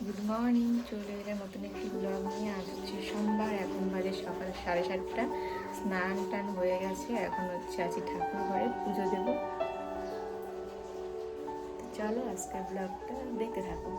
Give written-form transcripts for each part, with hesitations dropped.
Good morning, চলে এলে নতুন একটি ব্লগ নিয়ে। আজ হচ্ছে সোমবার, এখন বাজে সকাল 7:30। স্নান টান হয়ে গেছে, এখন হচ্ছে আছি ঠাকুর ঘরে পুজো দেব। চলো আজকের ব্লগটা দেখতে থাকো।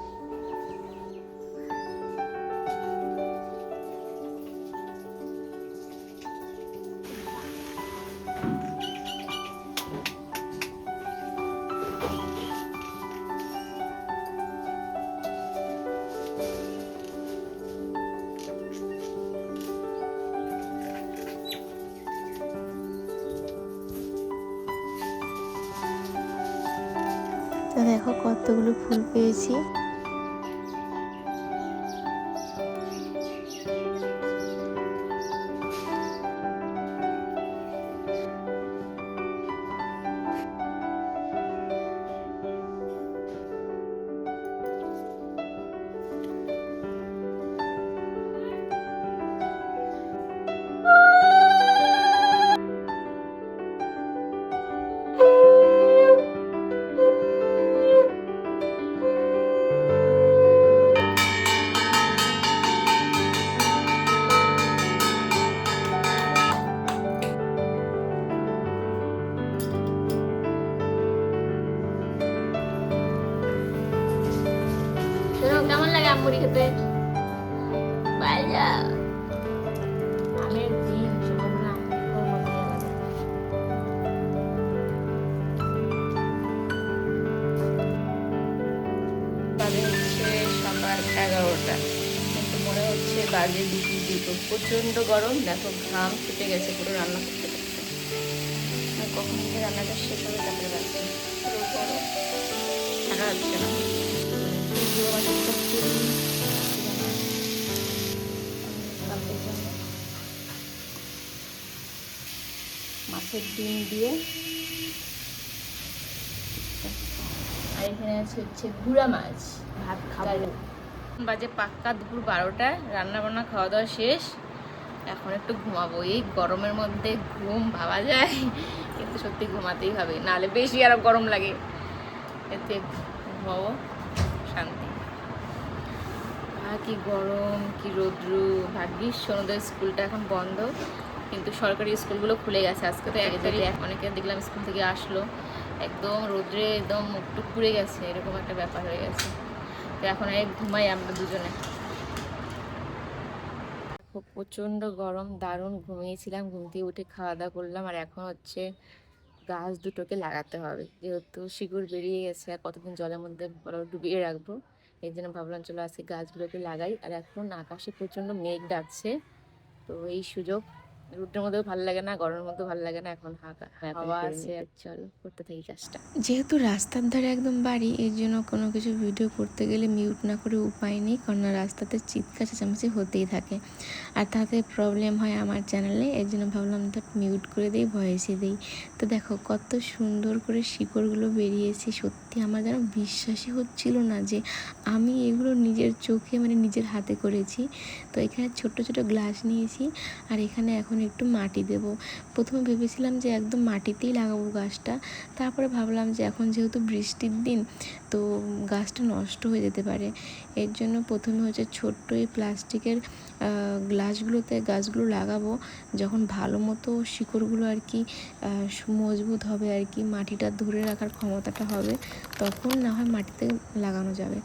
তো দেখো কতগুলো ফুল পেয়েছি। কেমন লাগে আমুড়ি খেতে? আমের দিন সকালবেলা ওর মধ্যে আলাদা। বাজে হচ্ছে সকাল 11টা, কিন্তু মনে হচ্ছে বাজে দুটো। প্রচন্ড গরম, দেখো ঘাম ছুটে গেছে পুরো রান্না করতে করতে। আর কখন যে রান্নাটা শেষ হবে তারপরে বাজছে পুরো গরম, থাকা হচ্ছে না। মাছের ডিম দিয়ে, আর এখানে আছে হচ্ছে গুঁড়া মাছ। ভাত খাবো। বাজে পাক্কা দুপুর 12টা, রান্না বান্না খাওয়া দাওয়া শেষ। এখন একটু ঘুমাবো। এই গরমের মধ্যে ঘুম ভাবা যায়, কিন্তু সত্যি ঘুমাতেই হবে, নাহলে বেশি আরো গরম লাগে। এতে ঘুমাবো, শান্তি। আর কি গরম, কি রৌদ্রু। ভাগ্যিস সোনুদের স্কুলটা এখন বন্ধ, কিন্তু সরকারি স্কুলগুলো খুলে গেছে। আজকে তো 1 তারিখ। অনেকে দেখলাম স্কুল থেকে আসলো, একদম রৌদ্রে একদম মুখটুক পুড়ে গেছে, এরকম একটা ব্যাপার হয়ে গেছে। তো এখন এক ঘুমাই আমরা দুজনে। খুব প্রচণ্ড গরম, দারুণ ঘুমিয়েছিলাম। ঘুম থেকে উঠে খাওয়া দাওয়া করলাম, আর এখন হচ্ছে গাছ দুটোকে লাগাতে হবে, যেহেতু শিকড় বেরিয়ে গেছে। আর কতদিন জলের মধ্যে ডুবিয়ে রাখবো, এই জন্য ভাবলাম চলো আজকে গাছগুলোকে লাগাই। আর এখন আকাশে প্রচণ্ড মেঘ ডাকছে, তো এই সুযোগ। রোদের মধ্যেও ভালো লাগে না, গরমের মধ্যেও ভালো লাগে না, এখন হাওয়া আছে, চলো করতে থাকি কাজটা। যেহেতু রাস্তার ধারে একদম বাড়ি, এর জন্য কোনো কিছু ভিডিও করতে গেলে মিউট না করে উপায় নেই, কারণ রাস্তাতে চিৎকার চেঁচামেচি হতেই থাকে, আর তাতে প্রবলেম হয় আমার চ্যানেলে। এর জন্য ভাবলাম তো মিউট করে দিই, ভয়েসই দিই। তো দেখো কত সুন্দর করে শিকড়গুলো বেরিয়েছে। সত্যি আমার যেন বিশ্বাসই হচ্ছিল না যে আমি এগুলো নিজের চোখে নিজের হাতে করেছি। তো এখানে ছোট ছোট গ্লাস নিয়েছি, আর এখানে এখন একটু মাটি দেব। প্রথমে ভেবেছিলাম যে একদম মাটিতেই লাগাবো গাছটা, তারপরে ভাবলাম যে এখন যেহেতু বৃষ্টির দিন, তো গাছটা নষ্ট হয়ে যেতে পারে। এর জন্য প্রথমে হচ্ছে ছোট্ট এই প্লাস্টিকের গ্লাসগুলোতে গাছগুলো লাগাবো। যখন ভালো মতো শিকড়গুলো আর কি মজবুত হবে, আর কি মাটিটা ধরে রাখার ক্ষমতাটা হবে, তখন না হয় মাটিতে লাগানো যাবে।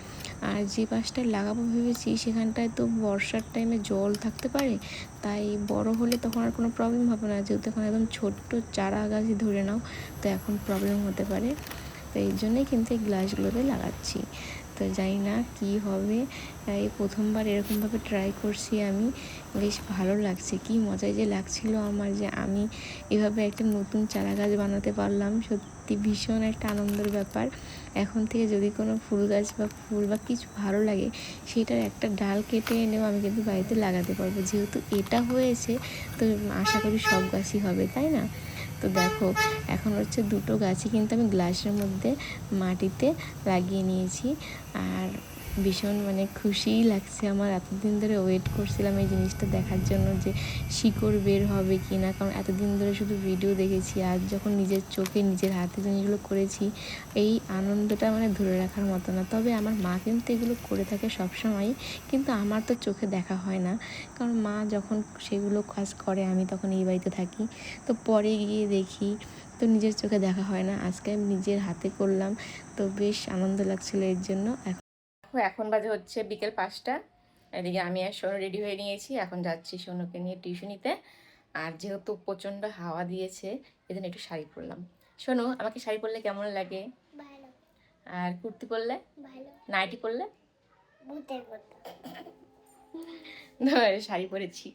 আর যে পাশটায় লাগাবো ভেবেছি, সেখানটায় তো বর্ষার টাইমে জল থাকতে পারে, তাই বড় হলে তখন আর কোনো প্রবলেম হবে না। যেহেতু এখন একদম ছোট্ট চারা গাছই ধরে নাও, তো এখন প্রবলেম হতে পারে। তো এই জন্যই কিন্তু এই গ্লাসগুলোতে লাগাচ্ছি। তো জানি না কী হবে, এই প্রথমবার এরকমভাবে ট্রাই করছি আমি। বেশ ভালো লাগছে, কি মজাই যে লাগছিল আমার, যে আমি এভাবে একটা নতুন চারা গাছ বানাতে পারলাম। সত্যি ভীষণ একটা আনন্দের ব্যাপার। এখন থেকে যদি কোনো ফুল গাছ বা ফুল বা কিছু ভালো লাগে, সেটার একটা ডাল কেটে এনেও আমি কিন্তু বাড়িতে লাগাতে পারবো। যেহেতু এটা হয়েছে, তো আশা করি সব গাছই হবে, তাই না? তো দেখো এখন হচ্ছে দুটো গাছই কিন্তু আমি গ্লাসের মধ্যে মাটিতে লাগিয়ে নিয়েছি। আর ভীষণ মানে খুশিই লাগছে আমার। এতদিন ধরে ওয়েট করছিলাম এই জিনিসটা দেখার জন্য যে শিকড় বের হবে কি না, কারণ এতদিন ধরে শুধু ভিডিও দেখেছি। আর যখন নিজের চোখে নিজের হাতে জিনিসগুলো করেছি, এই আনন্দটা মানে ধরে রাখার মতো না। তবে আমার মা কিন্তু এগুলো করে থাকে সবসময়, কিন্তু আমার তো চোখে দেখা হয় না, কারণ মা যখন সেগুলো কাজ করে আমি তখন এই বাড়িতে থাকি, তো পরে গিয়ে দেখি, তো নিজের চোখে দেখা হয় না। আজকে আমি নিজের হাতে করলাম, তো বেশ আনন্দ লাগছিল এর জন্য। এখন বাজে হচ্ছে বিকেল 5টা। এদিকে আমি আর সোনু রেডি হয়ে নিয়েছি, এখন যাচ্ছি সোনুকে নিয়ে টিউশনিতে। আর যেহেতু প্রচণ্ড হাওয়া দিয়েছে, এজন্য একটু শাড়ি পরলাম। সোনু, আমাকে শাড়ি পরলে কেমন লাগে? ভালো। আর কুর্তি পরলে? ভালো। নাইটি পরলে? ভূতের মতো। শাড়ি পরেছি।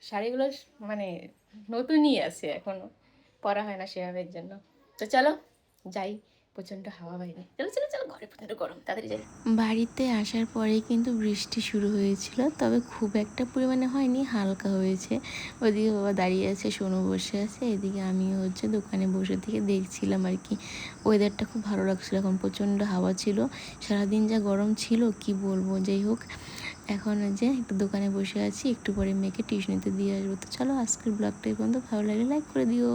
শাড়িগুলো মানে নতুনই আছে, এখনো পরা হয় না সেভাবে, এর জন্য। তো চলো যাই, প্রচণ্ড হাওয়া বাইরে। চলো চলো চলো, ঘরে প্রচণ্ড গরম, তাড়াতাড়ি যাই। বাড়িতে আসার পরেই কিন্তু বৃষ্টি শুরু হয়েছিল, তবে খুব একটা পরিমাণে হয়নি, হালকা হয়েছে। ওইদিকে বাবা দাঁড়িয়ে আছে, সোনু বসে আছে, এদিকে আমিও হচ্ছে দোকানে বসে থেকে দেখছিলাম আর কি। ওয়েদারটা খুব ভালো লাগছিলো, এখন প্রচণ্ড হাওয়া ছিল। সারাদিন যা গরম ছিল কি বলবো। যাই হোক, এখন যে একটু দোকানে বসে আছি, একটু পরে মেয়েকে টিউশনিতে দিয়ে আসবো। তো চলো, আজকের ব্লগটা এই পর্যন্ত। ভালো লাগলে লাইক করে দিও।